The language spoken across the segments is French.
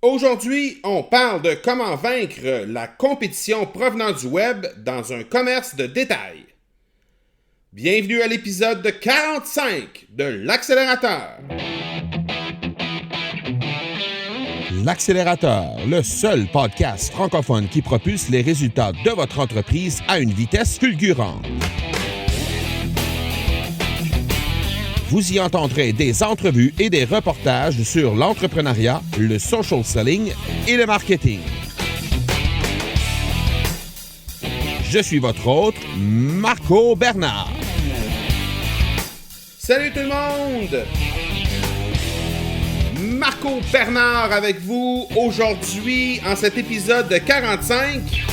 Aujourd'hui, on parle de comment vaincre la compétition provenant du web dans un commerce de détail. Bienvenue à l'épisode 45 de l'Accélérateur. L'Accélérateur, le seul podcast francophone qui propulse les résultats de votre entreprise à une vitesse fulgurante. Vous y entendrez des entrevues et des reportages sur l'entrepreneuriat, le social selling et le marketing. Je suis votre hôte, Marco Bernard. Salut tout le monde! Marco Bernard avec vous aujourd'hui en cet épisode 45.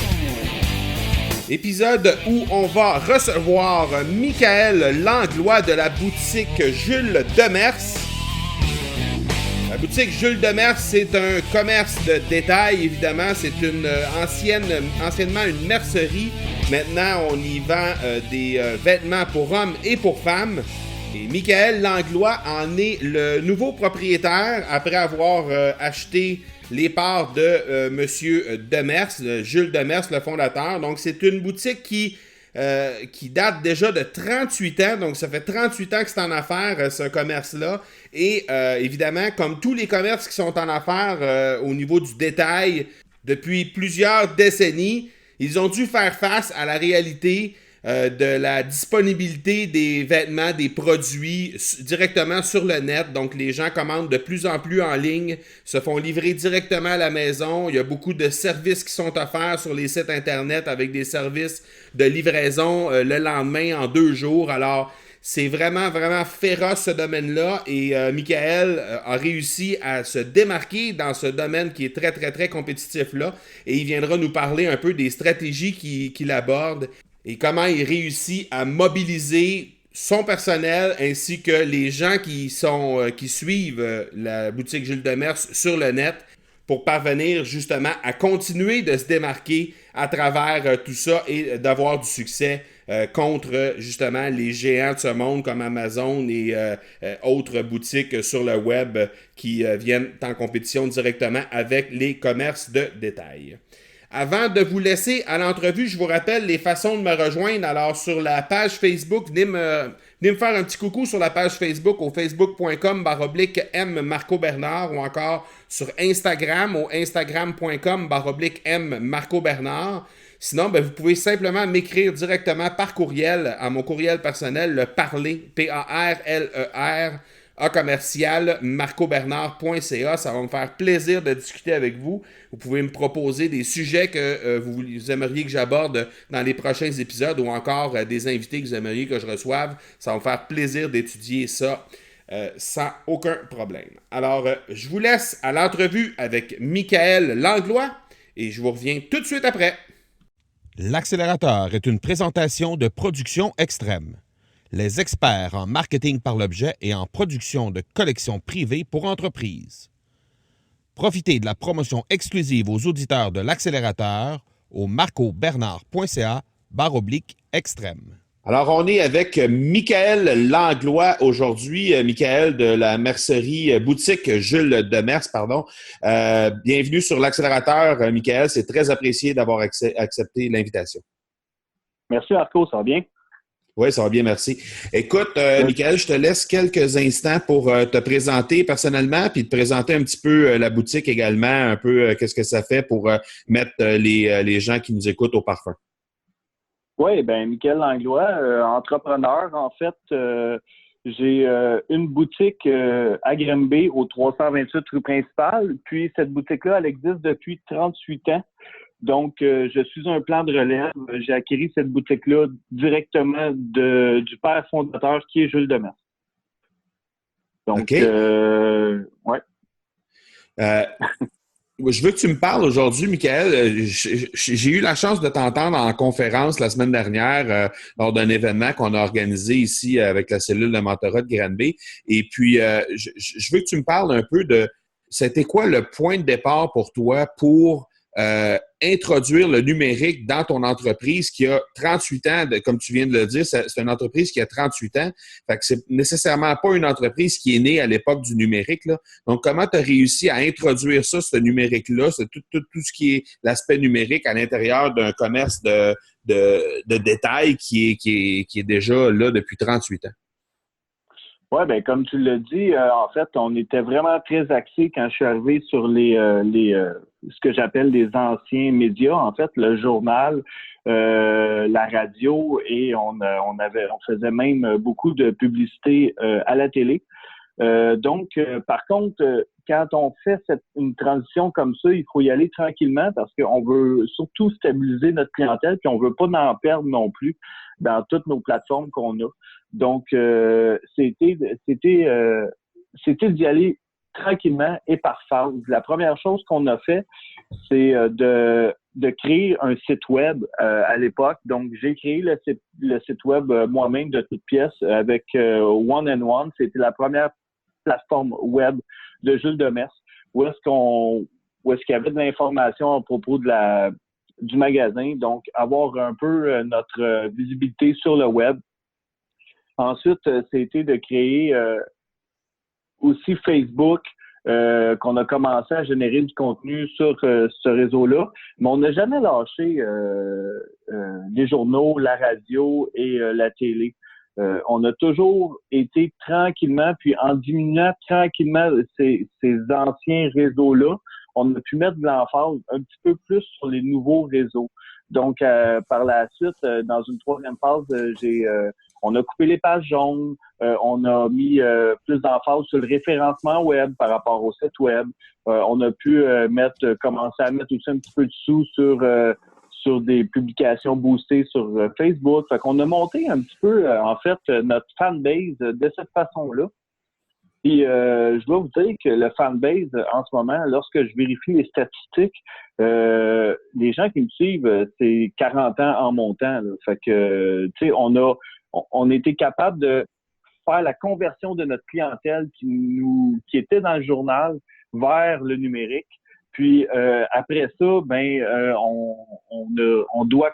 Épisode où on va recevoir Michael Langlois de la boutique Jules Demers. La boutique Jules Demers, c'est un commerce de détail, évidemment. C'est une anciennement une mercerie. Maintenant, on y vend des vêtements pour hommes et pour femmes. Et Michael Langlois en est le nouveau propriétaire après avoir acheté les parts de Monsieur Demers, Jules Demers, le fondateur. Donc, c'est une boutique qui date déjà de 38 ans. Donc, ça fait 38 ans que c'est en affaires, ce commerce-là. Et évidemment, comme tous les commerces qui sont en affaires au niveau du détail, depuis plusieurs décennies, ils ont dû faire face à la réalité de la disponibilité des vêtements, des produits directement sur le net. Donc, les gens commandent de plus en plus en ligne, se font livrer directement à la maison. Il y a beaucoup de services qui sont offerts sur les sites Internet avec des services de livraison le lendemain en 2 jours. Alors, c'est vraiment, vraiment féroce ce domaine-là et Michael a réussi à se démarquer dans ce domaine qui est très, très, très compétitif-là et il viendra nous parler un peu des stratégies qu'il aborde et comment il réussit à mobiliser son personnel ainsi que les gens qui suivent la boutique Jules Demers sur le net pour parvenir justement à continuer de se démarquer à travers tout ça et d'avoir du succès contre justement les géants de ce monde comme Amazon et autres boutiques sur le web qui viennent en compétition directement avec les commerces de détail. Avant de vous laisser à l'entrevue, je vous rappelle les façons de me rejoindre. Alors, sur la page Facebook, venez me faire un petit coucou sur la page Facebook au facebook.com/M Marco Bernard ou encore sur Instagram au instagram.com/M Marco Bernard. Sinon, vous pouvez simplement m'écrire directement par courriel à mon courriel personnel, le parler, P-A-R-L-E-R, commercial marcobernard.ca. Ça va me faire plaisir de discuter avec vous. Vous pouvez me proposer des sujets que vous aimeriez que j'aborde dans les prochains épisodes ou encore des invités que vous aimeriez que je reçoive. Ça va me faire plaisir d'étudier ça sans aucun problème. Alors, je vous laisse à l'entrevue avec Michael Langlois et je vous reviens tout de suite après. L'Accélérateur est une présentation de Production Extrême. Les experts en marketing par l'objet et en production de collections privées pour entreprises. Profitez de la promotion exclusive aux auditeurs de l'Accélérateur au marcobernard.ca/extrême. Alors, on est avec Michael Langlois aujourd'hui. Michael de la mercerie boutique Jules Demers, pardon. Bienvenue sur l'Accélérateur, Michael. C'est très apprécié d'avoir accepté l'invitation. Merci, Marco. Ça va bien? Oui, ça va bien, merci. Écoute, Michael, je te laisse quelques instants pour te présenter personnellement, puis te présenter un petit peu la boutique également, un peu qu'est-ce que ça fait pour mettre les gens qui nous écoutent au parfum. Oui, Michael Langlois, entrepreneur. En fait, j'ai une boutique à Granby au 328 rue Principale. Puis cette boutique-là, elle existe depuis 38 ans. Donc, je suis un plan de relève. J'ai acquis cette boutique-là directement du père fondateur qui est Jules Demers. Donc, OK. ouais. Je veux que tu me parles aujourd'hui, Michael. J'ai eu la chance de t'entendre en conférence la semaine dernière lors d'un événement qu'on a organisé ici avec la cellule de mentorat de Granby. Et puis, je veux que tu me parles un peu de c'était quoi le point de départ pour toi pour introduire le numérique dans ton entreprise qui a 38 ans, comme tu viens de le dire, c'est une entreprise qui a 38 ans. Fait que c'est nécessairement pas une entreprise qui est née à l'époque du numérique, là. Donc, comment tu as réussi à introduire ça, ce numérique-là, tout ce qui est l'aspect numérique à l'intérieur d'un commerce de détail qui est déjà là depuis 38 ans? Oui, ben comme tu l'as dit, en fait, on était vraiment très axé quand je suis arrivé sur ce que j'appelle les anciens médias, en fait, le journal, la radio, et on faisait même beaucoup de publicité à la télé. Donc, par contre, quand on fait une transition comme ça, il faut y aller tranquillement parce qu'on veut surtout stabiliser notre clientèle puis on veut pas en perdre non plus dans toutes nos plateformes qu'on a. Donc, c'était d'y aller tranquillement et par phase. La première chose qu'on a fait, c'est de créer un site web à l'époque. Donc, j'ai créé le site web moi-même de toutes pièces avec One and One. C'était la première plateforme web de Jules Demers, où est-ce qu'il y avait de l'information à propos du magasin, donc avoir un peu notre visibilité sur le web. Ensuite, c'était de créer aussi Facebook, qu'on a commencé à générer du contenu sur ce réseau-là, mais on n'a jamais lâché les journaux, la radio et la télé. On a toujours été tranquillement, puis en diminuant tranquillement ces anciens réseaux-là, on a pu mettre de l'emphase un petit peu plus sur les nouveaux réseaux. Donc, par la suite, dans une troisième phase, on a coupé les pages jaunes, on a mis plus d'emphase sur le référencement web par rapport au site web. On a pu commencer à mettre aussi un petit peu de sous sur des publications boostées sur Facebook. Fait qu'on a monté un petit peu, en fait, notre fanbase de cette façon-là. Puis, je dois vous dire que le fanbase, en ce moment, lorsque je vérifie les statistiques, les gens qui me suivent, c'est 40 ans en montant, là. Fait que, tu sais, on était capable de faire la conversion de notre clientèle qui était dans le journal vers le numérique. Puis après ça, on doit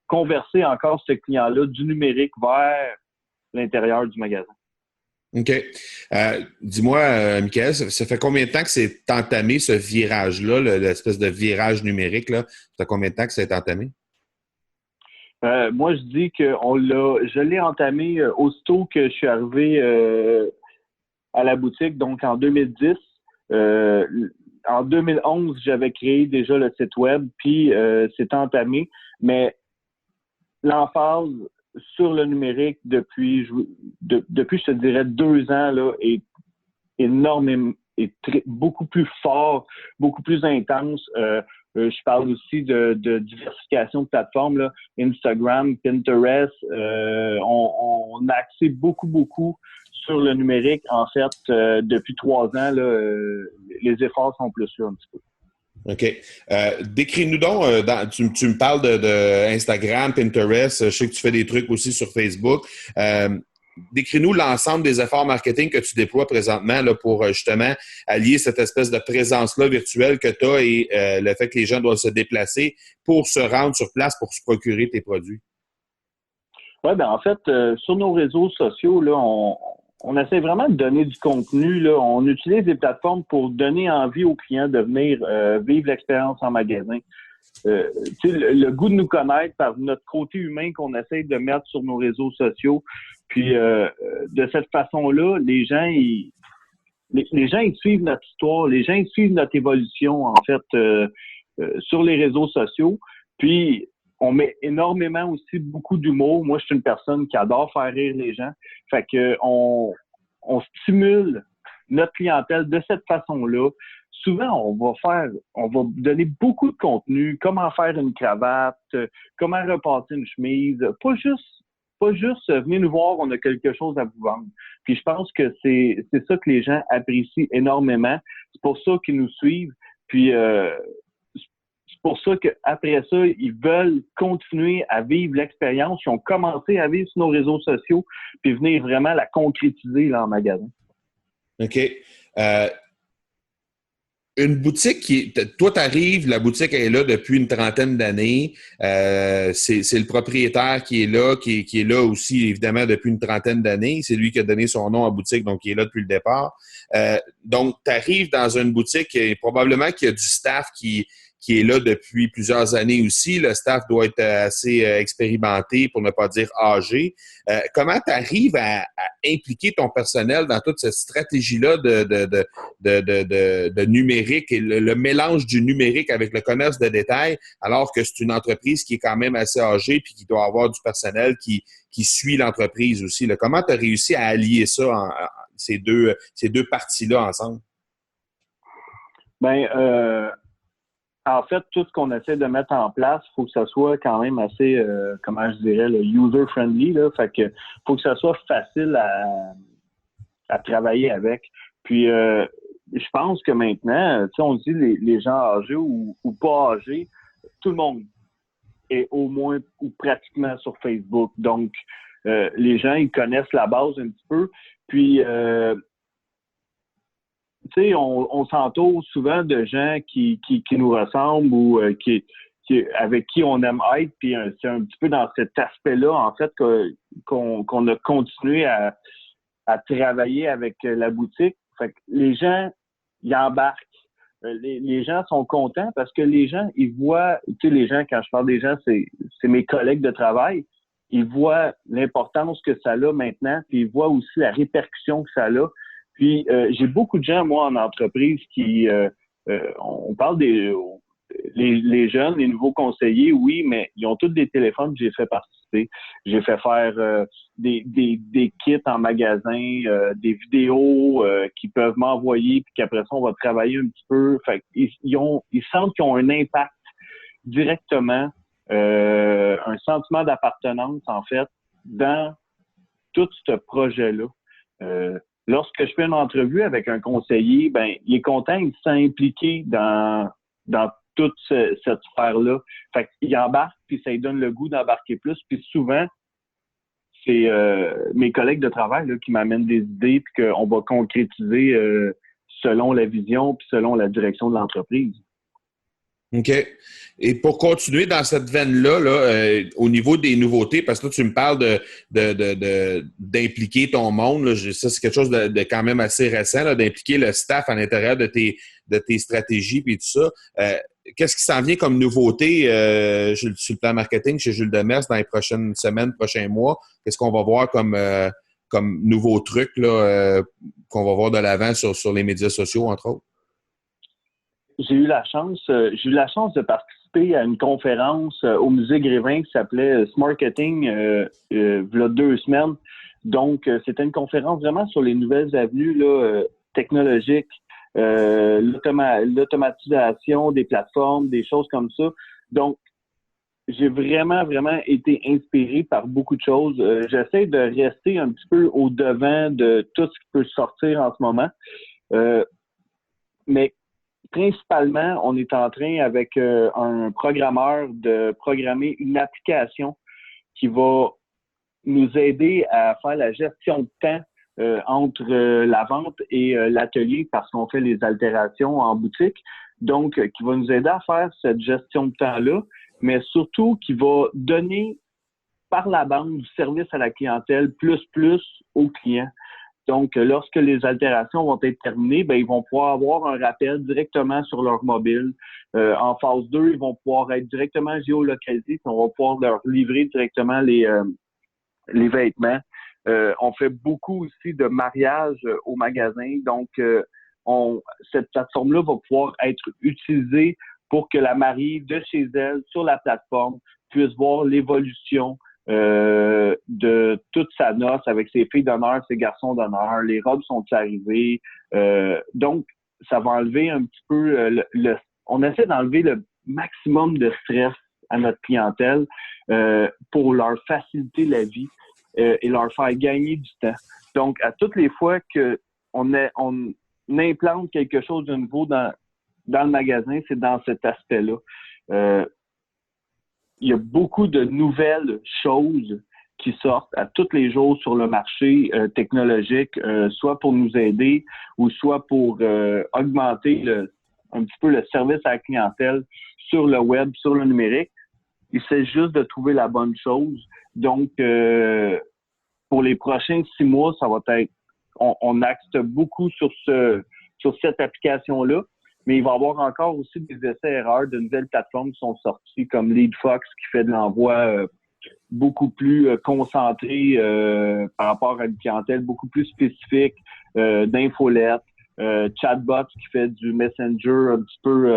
converser encore ce client-là du numérique vers l'intérieur du magasin. OK. Dis-moi, Michael, ça fait combien de temps que c'est entamé ce virage-là, l'espèce de virage numérique, là? Ça fait combien de temps que c'est entamé? Moi, je dis que je l'ai entamé aussitôt que je suis arrivé à la boutique, donc en 2010. En 2011, j'avais créé déjà le site web, puis c'est entamé. Mais l'emphase sur le numérique depuis, je te dirais, 2 ans, là, est énormément, beaucoup plus fort, beaucoup plus intense. Je parle aussi de diversification de plateformes, là, Instagram, Pinterest. On a axé beaucoup sur le numérique. En fait, depuis 3 ans, là, les efforts sont plus là un petit peu. OK. Décris-nous donc, tu me parles de Instagram, Pinterest, je sais que tu fais des trucs aussi sur Facebook. Décris-nous l'ensemble des efforts marketing que tu déploies présentement là, pour justement allier cette espèce de présence-là virtuelle que tu as et le fait que les gens doivent se déplacer pour se rendre sur place pour se procurer tes produits. Oui, ben en fait, sur nos réseaux sociaux, là, on essaie vraiment de donner du contenu. Là. On utilise des plateformes pour donner envie aux clients de venir vivre l'expérience en magasin. Le goût de nous connaître par notre côté humain qu'on essaie de mettre sur nos réseaux sociaux. Puis de cette façon-là, les gens ils suivent notre histoire, les gens ils suivent notre évolution en fait sur les réseaux sociaux. Puis on met énormément aussi beaucoup d'humour. Moi, je suis une personne qui adore faire rire les gens. Fait que on stimule notre clientèle de cette façon-là. Souvent, on va donner beaucoup de contenu, comment faire une cravate, comment repasser une chemise. Pas juste venez nous voir, on a quelque chose à vous vendre. Puis je pense que c'est ça que les gens apprécient énormément. C'est pour ça qu'ils nous suivent. Puis c'est pour ça qu'après ça, ils veulent continuer à vivre l'expérience. Ils ont commencé à vivre sur nos réseaux sociaux, puis venir vraiment la concrétiser là, en magasin. OK. une boutique toi, t'arrives, la boutique est là depuis une trentaine d'années. C'est le propriétaire qui est là, qui est là aussi, évidemment, depuis une trentaine d'années. C'est lui qui a donné son nom à la boutique, donc il est là depuis le départ. Donc, t'arrives dans une boutique et probablement qu'il y a du staff qui est là depuis plusieurs années aussi. Le staff doit être assez expérimenté, pour ne pas dire âgé. Comment tu arrives à impliquer ton personnel dans toute cette stratégie-là de numérique et le mélange du numérique avec le commerce de détail, alors que c'est une entreprise qui est quand même assez âgée puis qui doit avoir du personnel qui suit l'entreprise aussi. Là. Comment tu as réussi à allier ça, ces deux parties-là ensemble? En fait, tout ce qu'on essaie de mettre en place, il faut que ça soit quand même assez, comment je dirais, user-friendly. Là. Fait que faut que ça soit facile à travailler avec. Puis, je pense que maintenant, tu sais, on dit les gens âgés ou pas âgés, tout le monde est au moins ou pratiquement sur Facebook. Donc, les gens, ils connaissent la base un petit peu. Puis, tu sais, on s'entoure souvent de gens qui nous ressemblent ou avec qui on aime être. Puis c'est un petit peu dans cet aspect-là, en fait, qu'on a continué à travailler avec la boutique. Fait que les gens, ils embarquent. Les gens sont contents parce que les gens, ils voient, tu sais, les gens, quand je parle des gens, c'est mes collègues de travail. Ils voient l'importance que ça a maintenant, puis ils voient aussi la répercussion que ça a. Puis, j'ai beaucoup de gens, moi, en entreprise qui... on parle les jeunes, les nouveaux conseillers, oui, mais ils ont tous des téléphones que j'ai fait participer. J'ai fait faire des kits en magasin, des vidéos qu'ils peuvent m'envoyer, puis qu'après ça, on va travailler un petit peu. Fait ils sentent qu'ils ont un impact directement, un sentiment d'appartenance, en fait, dans tout ce projet-là. Lorsque je fais une entrevue avec un conseiller, ben il est content, il se sent impliqué dans toute cette sphère-là. Fait qu'il embarque, puis ça lui donne le goût d'embarquer plus. Puis souvent, c'est mes collègues de travail là, qui m'amènent des idées, puis qu'on va concrétiser selon la vision, puis selon la direction de l'entreprise. OK. Et pour continuer dans cette veine-là, au niveau des nouveautés, parce que là, tu me parles d'impliquer ton monde, là, ça, c'est quelque chose de quand même assez récent, là, d'impliquer le staff à l'intérieur de tes stratégies et tout ça. Qu'est-ce qui s'en vient comme nouveauté sur le plan marketing chez Jules Demers dans les prochaines semaines, prochains mois? Qu'est-ce qu'on va voir comme nouveaux trucs là, qu'on va voir de l'avant sur les médias sociaux, entre autres? J'ai eu la chance de participer à une conférence au musée Grévin qui s'appelait Smarketing il y a 2 semaines. Donc, c'était une conférence vraiment sur les nouvelles avenues là, technologiques, l'automatisation des plateformes, des choses comme ça. Donc, j'ai vraiment, vraiment été inspiré par beaucoup de choses. J'essaie de rester un petit peu au devant de tout ce qui peut sortir en ce moment. Mais principalement, on est en train avec un programmeur de programmer une application qui va nous aider à faire la gestion de temps entre la vente et l'atelier parce qu'on fait les altérations en boutique. Donc, qui va nous aider à faire cette gestion de temps-là, mais surtout qui va donner par la bande du service à la clientèle plus aux clients. Donc, lorsque les altérations vont être terminées, ben ils vont pouvoir avoir un rappel directement sur leur mobile. En phase 2, ils vont pouvoir être directement géolocalisés, on va pouvoir leur livrer directement les vêtements. On fait beaucoup aussi de mariage au magasin. Donc, cette plateforme-là va pouvoir être utilisée pour que la mariée de chez elle, sur la plateforme, puisse voir l'évolution de toute sa noce avec ses filles d'honneur, ses garçons d'honneur, les robes sont arrivées. Donc, ça va enlever un petit peu on essaie d'enlever le maximum de stress à notre clientèle pour leur faciliter la vie et leur faire gagner du temps. Donc, à toutes les fois qu'on implante quelque chose de nouveau dans le magasin, c'est dans cet aspect-là. Il y a beaucoup de nouvelles choses qui sortent à tous les jours sur le marché technologique, soit pour nous aider ou soit pour augmenter un petit peu le service à la clientèle sur le web, sur le numérique. Il s'agit juste de trouver la bonne chose. Donc, pour les prochains 6 mois, ça va être, on axe beaucoup sur cette application-là, mais il va y avoir encore aussi des essais-erreurs de nouvelles plateformes qui sont sorties, comme LeadFox, qui fait de l'envoi beaucoup plus concentré par rapport à une clientèle beaucoup plus spécifique, d'infolettes, Chatbot qui fait du Messenger un petit peu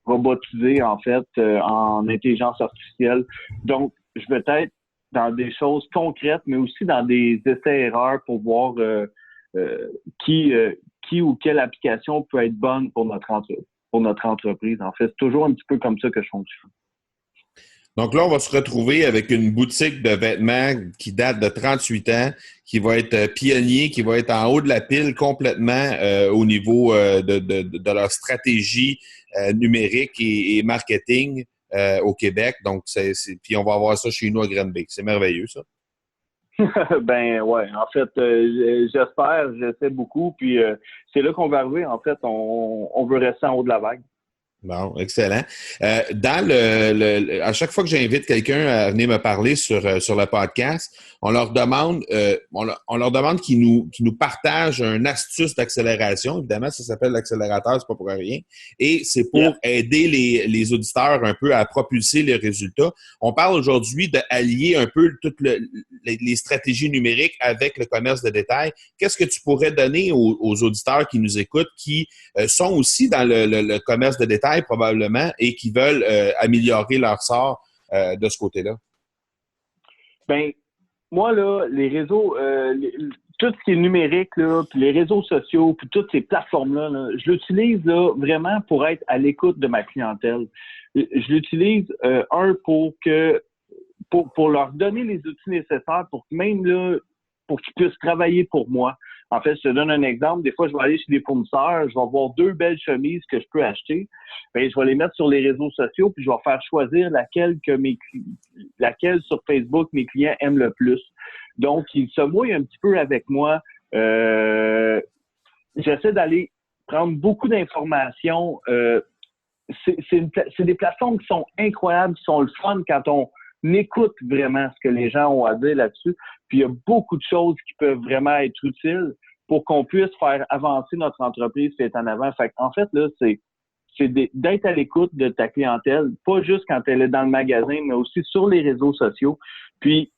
robotisé, en fait, en intelligence artificielle. Donc, je vais être dans des choses concrètes, mais aussi dans des essais-erreurs pour voir qui ou quelle application peut être bonne pour notre entreprise. En fait, c'est toujours un petit peu comme ça que je fonctionne. Donc là, on va se retrouver avec une boutique de vêtements qui date de 38 ans, qui va être pionnier, qui va être en haut de la pile complètement au niveau de leur stratégie numérique et marketing au Québec. Donc, puis on va avoir ça chez nous à Granby. C'est merveilleux, ça. Ben ouais, en fait, j'espère, j'essaie beaucoup, puis c'est là qu'on va arriver. En fait, on veut rester en haut de la vague. Bon, excellent. Dans à chaque fois que j'invite quelqu'un à venir me parler sur le podcast, on leur demande qu'ils nous partagent une astuce d'accélération. Évidemment, ça s'appelle l'accélérateur, c'est pas pour rien. Et c'est pour aider les auditeurs un peu à propulser les résultats. On parle aujourd'hui d'allier un peu toutes les stratégies numériques avec le commerce de détail. Qu'est-ce que tu pourrais donner aux auditeurs qui nous écoutent, qui sont aussi dans le commerce de détail probablement et qui veulent améliorer leur sort de ce côté-là? Ben, moi, là, les réseaux, tout ce qui est numérique, là, puis les réseaux sociaux, puis toutes ces plateformes-là, là, je l'utilise là, vraiment pour être à l'écoute de ma clientèle. Je l'utilise, pour leur donner les outils nécessaires pour que même là, pour qu'ils puissent travailler pour moi. En fait, je te donne un exemple. Des fois, je vais aller chez des fournisseurs, je vais voir 2 belles chemises que je peux acheter. Bien, je vais les mettre sur les réseaux sociaux, puis je vais faire choisir laquelle sur Facebook mes clients aiment le plus. Donc, ils se mouillent un petit peu avec moi. J'essaie d'aller prendre beaucoup d'informations. C'est des plateformes qui sont incroyables, qui sont le fun quand on écoute vraiment ce que les gens ont à dire là-dessus. Puis il y a beaucoup de choses qui peuvent vraiment être utiles pour qu'on puisse faire avancer notre entreprise et être en avant. Fait en fait, là, c'est d'être à l'écoute de ta clientèle, pas juste quand elle est dans le magasin, mais aussi sur les réseaux sociaux. Puis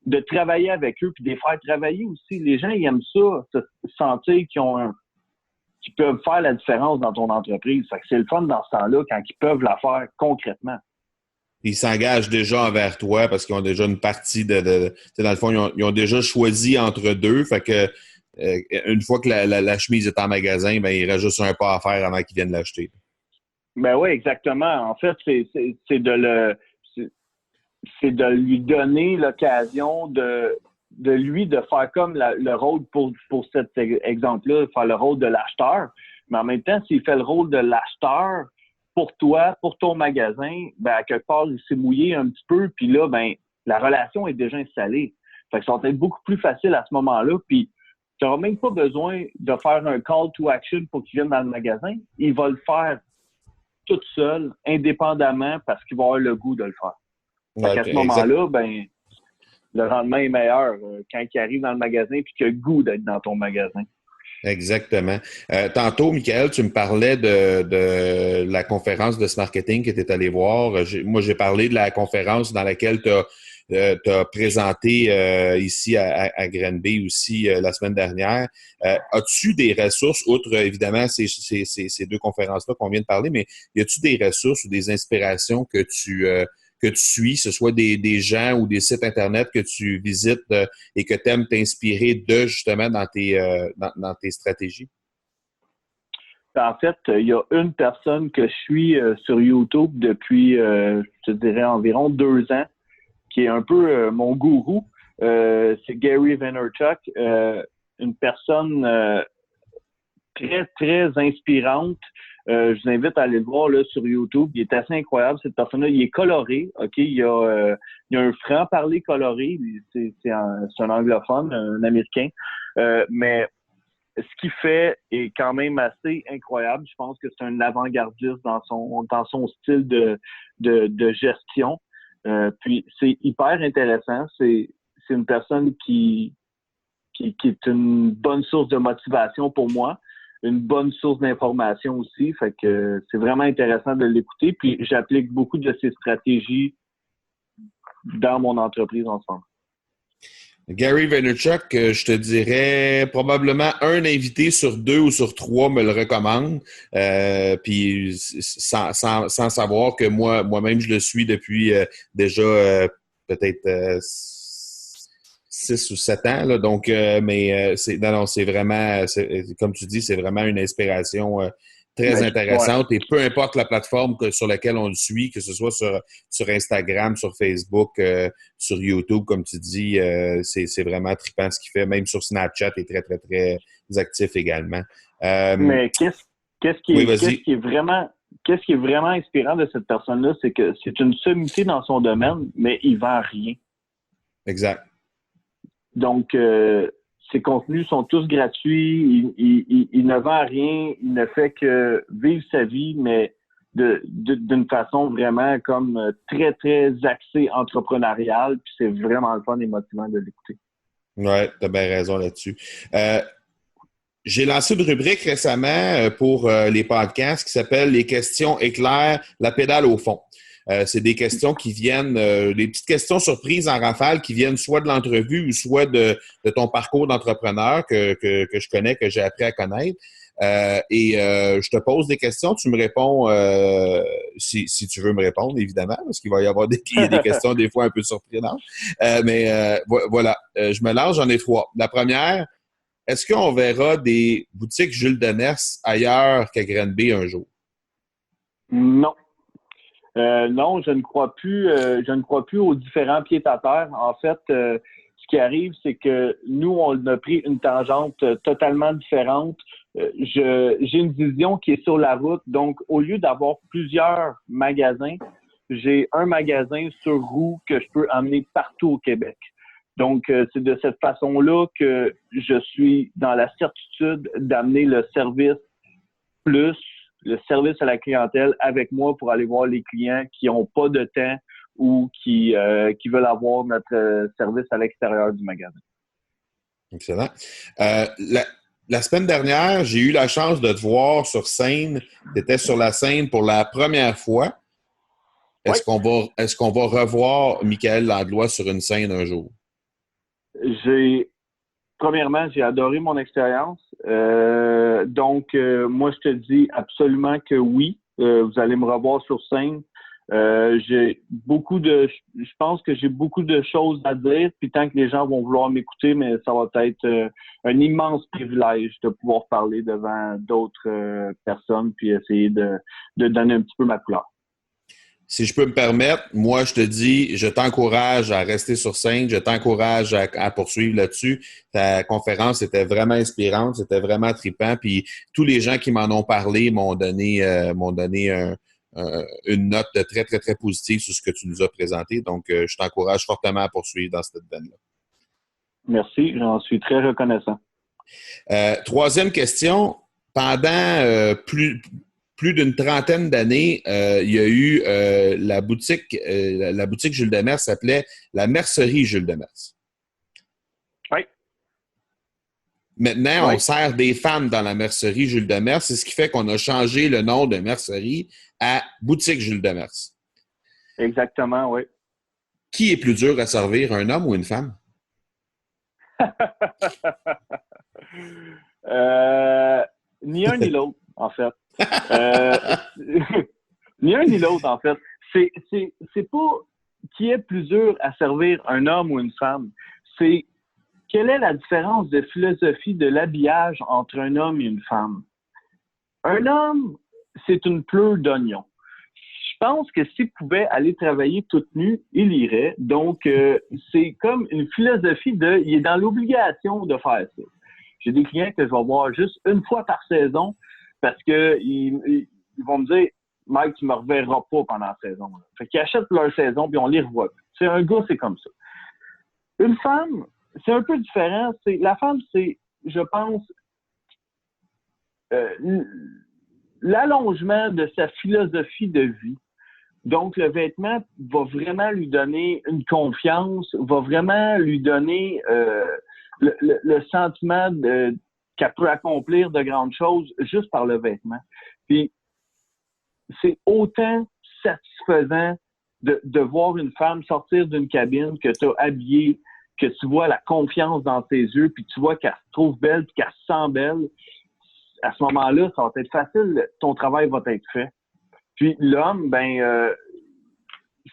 de travailler avec eux, puis de les faire travailler aussi. Les gens, ils aiment ça, se sentir qu'ils peuvent faire la différence dans ton entreprise. Fait que c'est le fun dans ce temps-là quand ils peuvent la faire concrètement. Ils s'engagent déjà envers toi parce qu'ils ont déjà une partie dans le fond, ils ont déjà choisi entre deux. Fait que une fois que la chemise est en magasin, ben il reste juste un pas à faire avant qu'ils viennent l'acheter. Ben oui, exactement. En fait, c'est de lui donner l'occasion de faire comme le rôle pour cet exemple-là, faire le rôle de l'acheteur. Mais en même temps, s'il fait le rôle de l'acheteur pour toi, pour ton magasin, ben à quelque part, il s'est mouillé un petit peu, puis là, ben la relation est déjà installée. Fait que ça va être beaucoup plus facile à ce moment-là, puis tu n'auras même pas besoin de faire un call to action pour qu'il vienne dans le magasin. Il va le faire tout seul, indépendamment, parce qu'il va avoir le goût de le faire. Fait qu'à ce moment-là, ben le rendement est meilleur quand il arrive dans le magasin puis qu'il a le goût d'être dans ton magasin. Exactement. Tantôt, Michael, tu me parlais de la conférence de ce marketing que tu es allé voir. Moi, j'ai parlé de la conférence dans laquelle tu as présenté ici à Granby aussi la semaine dernière. As-tu des ressources, outre évidemment ces 2 conférences-là qu'on vient de parler, mais y a-tu des ressources ou des inspirations que tu suis, que ce soit des gens ou des sites Internet que tu visites et que tu aimes t'inspirer de justement dans tes stratégies? En fait, il y a une personne que je suis sur YouTube depuis, je te dirais, environ 2 ans, qui est un peu mon gourou. C'est Gary Vaynerchuk, une personne très, très inspirante. Je vous invite à aller le voir là, sur YouTube. Il est assez incroyable, cette personne-là. Il est coloré, OK? Il y a un franc-parler coloré. C'est un anglophone, un Américain. Mais ce qu'il fait est quand même assez incroyable. Je pense que c'est un avant-gardiste dans son style de gestion. Puis c'est hyper intéressant. C'est une personne qui est une bonne source de motivation pour moi, une bonne source d'information aussi. Fait que c'est vraiment intéressant de l'écouter. Puis j'applique beaucoup de ses stratégies dans mon entreprise en ce moment. Gary Vaynerchuk, je te dirais probablement un invité sur 2 ou sur 3 me le recommande. Puis sans savoir que moi-même je le suis depuis déjà peut-être 6 ou 7 ans. Là, donc, c'est vraiment, comme tu dis, c'est vraiment une inspiration très intéressante. Ouais. Et peu importe la plateforme sur laquelle on le suit, que ce soit sur Instagram, sur Facebook, sur YouTube, comme tu dis, c'est vraiment trippant ce qu'il fait. Même sur Snapchat, il est très, très, très actif également. Mais qu'est-ce qui est vraiment inspirant de cette personne-là, c'est que c'est une sommité dans son domaine, mais il vend rien. Exact. Donc, ses contenus sont tous gratuits. Il ne vend rien. Il ne fait que vivre sa vie, mais d'une façon vraiment comme très, très axée entrepreneuriale. Puis c'est vraiment le fun et motivant de l'écouter. Ouais, t'as bien raison là-dessus. J'ai lancé une rubrique récemment pour les podcasts qui s'appelle « Les questions éclairs, la pédale au fond ». C'est des questions qui viennent, des petites questions surprises en rafale qui viennent soit de l'entrevue ou soit de ton parcours d'entrepreneur que je connais, que j'ai appris à connaître. Je te pose des questions, tu me réponds si tu veux me répondre, évidemment, parce qu'il va y avoir des questions des fois un peu surprenantes. Voilà, je me lance, j'en ai 3. La première, est-ce qu'on verra des boutiques Jules Demers ailleurs qu'à Granby un jour? Non. Non, je ne crois plus aux différents pieds-à-terre. En fait, ce qui arrive, c'est que nous, on a pris une tangente totalement différente. J'ai une vision qui est sur la route. Donc, au lieu d'avoir plusieurs magasins, j'ai un magasin sur roue que je peux emmener partout au Québec. Donc, c'est de cette façon-là que je suis dans la certitude d'amener le service à la clientèle avec moi pour aller voir les clients qui n'ont pas de temps ou qui veulent avoir notre service à l'extérieur du magasin. Excellent. La semaine dernière, j'ai eu la chance de te voir sur scène. Tu étais sur la scène pour la première fois. Est-ce qu'on va revoir Michael Langlois sur une scène un jour? Premièrement, j'ai adoré mon expérience. Donc, moi, je te dis absolument que oui. Vous allez me revoir sur scène. Je pense que j'ai beaucoup de choses à dire. Puis tant que les gens vont vouloir m'écouter, mais ça va être un immense privilège de pouvoir parler devant d'autres personnes puis essayer de donner un petit peu ma couleur. Si je peux me permettre, moi, je te dis, je t'encourage à rester sur scène, je t'encourage à poursuivre là-dessus. Ta conférence était vraiment inspirante, c'était vraiment trippant. Puis tous les gens qui m'en ont parlé m'ont donné une note très, très, très positive sur ce que tu nous as présenté. Donc, je t'encourage fortement à poursuivre dans cette veine-là. Merci, j'en suis très reconnaissant. Troisième question. Pendant plus d'une trentaine d'années, il y a eu la boutique Jules Demers s'appelait la Mercerie Jules Demers. Oui. Maintenant, on sert des femmes dans la Mercerie Jules Demers. C'est ce qui fait qu'on a changé le nom de Mercerie à boutique Jules Demers. Exactement, oui. Qui est plus dur à servir, un homme ou une femme? Ni un ni l'autre, en fait. Ni un ni l'autre, en fait. C'est pas qui est plus dur à servir, un homme ou une femme. C'est quelle est la différence de philosophie de l'habillage entre un homme et une femme. Un homme, c'est une pleure d'oignon. Je pense que s'il pouvait aller travailler toute nu, il irait. Donc, c'est comme une philosophie il est dans l'obligation de faire ça. J'ai des clients que je vais voir juste une fois par saison parce que ils vont me dire « Mike, tu me reverras pas pendant la saison. » Fait qu'ils achètent leur saison puis on les revoit. C'est un gars, c'est comme ça. Une femme, c'est un peu différent. La femme, c'est, je pense, l'allongement de sa philosophie de vie. Donc, le vêtement va vraiment lui donner une confiance, va vraiment lui donner le sentiment qu'elle peut accomplir de grandes choses juste par le vêtement. Puis, c'est autant satisfaisant de voir une femme sortir d'une cabine que tu as habillée, que tu vois la confiance dans ses yeux, puis tu vois qu'elle se trouve belle, puis qu'elle se sent belle. À ce moment-là, ça va être facile, ton travail va être fait. Puis l'homme,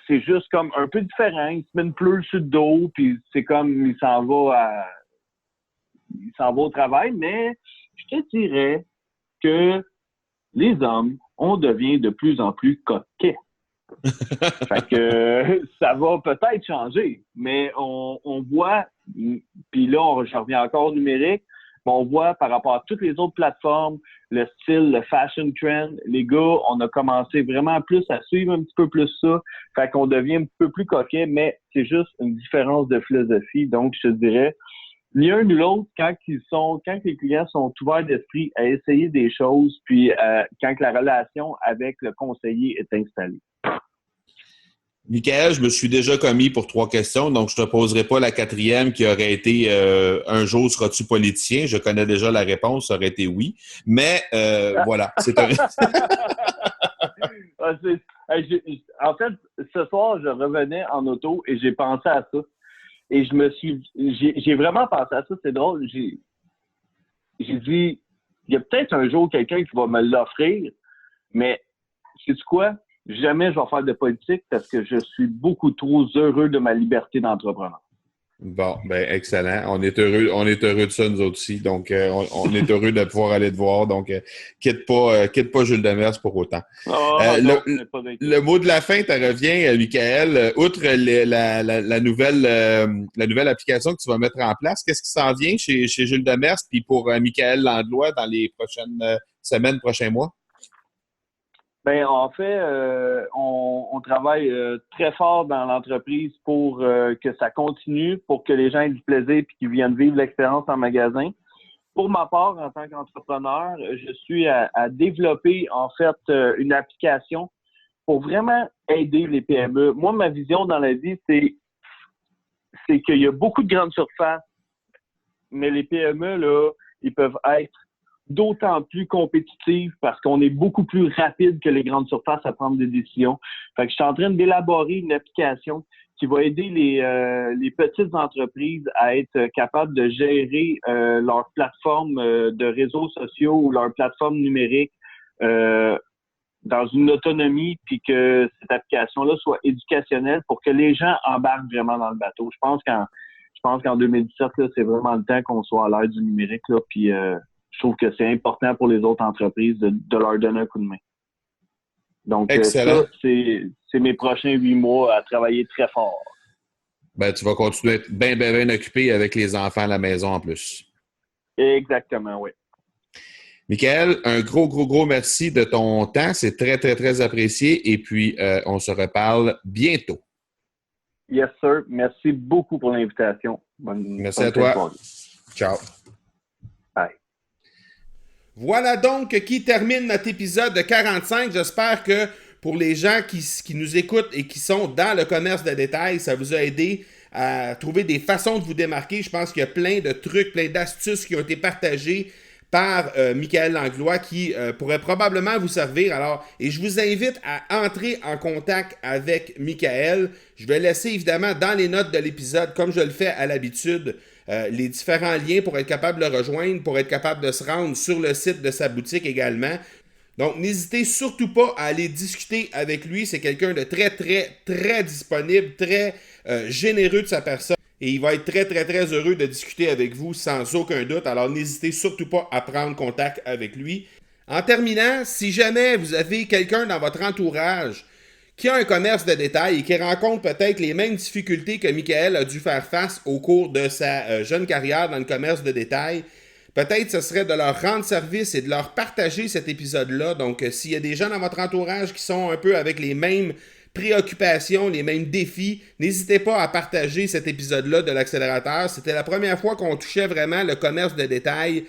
c'est juste comme un peu différent. Il se met une pleure sur le dos, puis c'est comme il s'en va au travail, mais je te dirais que les hommes, on devient de plus en plus coquets. Fait que ça va peut-être changer, mais on voit, puis là, je reviens encore au numérique, mais on voit par rapport à toutes les autres plateformes, le style, le fashion trend, les gars, on a commencé vraiment plus à suivre un petit peu plus ça, fait qu'on devient un peu plus coquet, mais c'est juste une différence de philosophie, donc je te dirais, ni un ni l'autre, quand les clients sont ouverts d'esprit à essayer des choses, puis quand la relation avec le conseiller est installée. Michael, je me suis déjà commis pour 3 questions, donc je te poserai pas la 4e qui aurait été un jour seras-tu politicien? Je connais déjà la réponse, ça aurait été oui. Mais voilà, c'est un. En fait, ce soir, je revenais en auto et j'ai pensé à ça. Et j'ai vraiment pensé à ça, c'est drôle. J'ai dit, il y a peut-être un jour quelqu'un qui va me l'offrir, mais sais-tu quoi? Jamais je vais faire de politique parce que je suis beaucoup trop heureux de ma liberté d'entrepreneur. Bon, excellent. On est heureux de ça, nous autres aussi. Donc, on est heureux de pouvoir aller te voir. Donc, quitte pas Jules Demers pour autant. Le mot de la fin te revient, Michael. Outre la nouvelle application que tu vas mettre en place, qu'est-ce qui s'en vient chez Jules Demers puis pour Michael Landlois dans les prochaines semaines, prochains mois? En fait, on travaille très fort dans l'entreprise pour que ça continue, pour que les gens aient du plaisir et qu'ils viennent vivre l'expérience en magasin. Pour ma part, en tant qu'entrepreneur, je suis à développer en fait une application pour vraiment aider les PME. Moi, ma vision dans la vie, c'est qu'il y a beaucoup de grandes surfaces, mais les PME, là, ils peuvent être d'autant plus compétitive parce qu'on est beaucoup plus rapide que les grandes surfaces à prendre des décisions. Fait que je suis en train d'élaborer une application qui va aider les petites entreprises à être capables de gérer leur plateforme de réseaux sociaux ou leur plateforme numérique dans une autonomie, puis que cette application-là soit éducationnelle pour que les gens embarquent vraiment dans le bateau. Je pense qu'en 2017, là, c'est vraiment le temps qu'on soit à l'ère du numérique, là, puis je trouve que c'est important pour les autres entreprises de leur donner un coup de main. Donc, ça, c'est mes prochains 8 mois à travailler très fort. Tu vas continuer à être bien occupé avec les enfants à la maison en plus. Exactement, oui. Michael, un gros merci de ton temps. C'est très, très, très apprécié. Et puis, on se reparle bientôt. Yes, sir. Merci beaucoup pour l'invitation. Merci à toi. Ciao. Bye. Voilà donc qui termine notre épisode de 45. J'espère que pour les gens qui nous écoutent et qui sont dans le commerce de détail, ça vous a aidé à trouver des façons de vous démarquer. Je pense qu'il y a plein de trucs, plein d'astuces qui ont été partagées par Michael Langlois qui pourrait probablement vous servir. Alors, et je vous invite à entrer en contact avec Michael. Je vais laisser évidemment dans les notes de l'épisode, comme je le fais à l'habitude, les différents liens pour être capable de le rejoindre, pour être capable de se rendre sur le site de sa boutique également. Donc, n'hésitez surtout pas à aller discuter avec lui. C'est quelqu'un de très, très, très disponible, très généreux de sa personne. Et il va être très, très, très heureux de discuter avec vous sans aucun doute. Alors, n'hésitez surtout pas à prendre contact avec lui. En terminant, si jamais vous avez quelqu'un dans votre entourage qui a un commerce de détail et qui rencontre peut-être les mêmes difficultés que Michael a dû faire face au cours de sa jeune carrière dans le commerce de détail, peut-être ce serait de leur rendre service et de leur partager cet épisode-là. Donc, s'il y a des gens dans votre entourage qui sont un peu avec les mêmes préoccupations, les mêmes défis, n'hésitez pas à partager cet épisode-là de l'accélérateur. C'était la première fois qu'on touchait vraiment le commerce de détail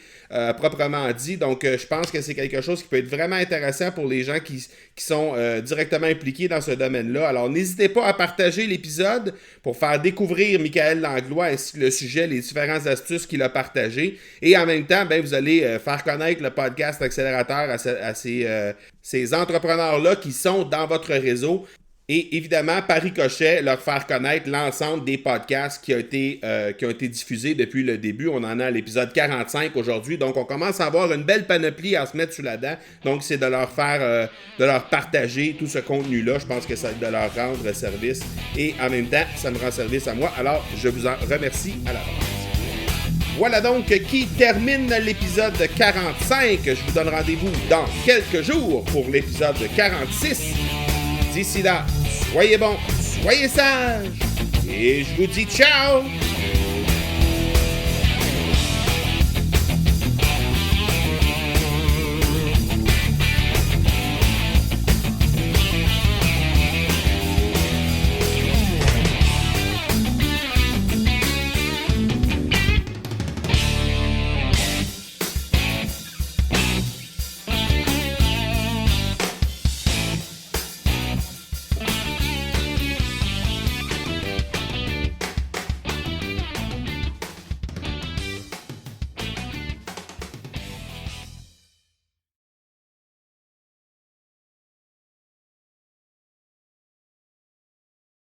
proprement dit. Donc, je pense que c'est quelque chose qui peut être vraiment intéressant pour les gens qui sont directement impliqués dans ce domaine-là. Alors, n'hésitez pas à partager l'épisode pour faire découvrir Michael Langlois ainsi que le sujet, les différentes astuces qu'il a partagées. Et en même temps, vous allez faire connaître le podcast Accélérateur à ces entrepreneurs-là qui sont dans votre réseau. Et évidemment, par ricochet, leur faire connaître l'ensemble des podcasts qui ont été diffusés depuis le début. On en a à l'épisode 45 aujourd'hui. Donc, on commence à avoir une belle panoplie à se mettre sous la dent. Donc, c'est de leur partager tout ce contenu-là. Je pense que ça va de leur rendre service. Et en même temps, ça me rend service à moi. Alors, je vous en remercie à l'avance. Voilà donc qui termine l'épisode 45. Je vous donne rendez-vous dans quelques jours pour l'épisode 46. D'ici là, soyez bons, soyez sages, et je vous dis ciao!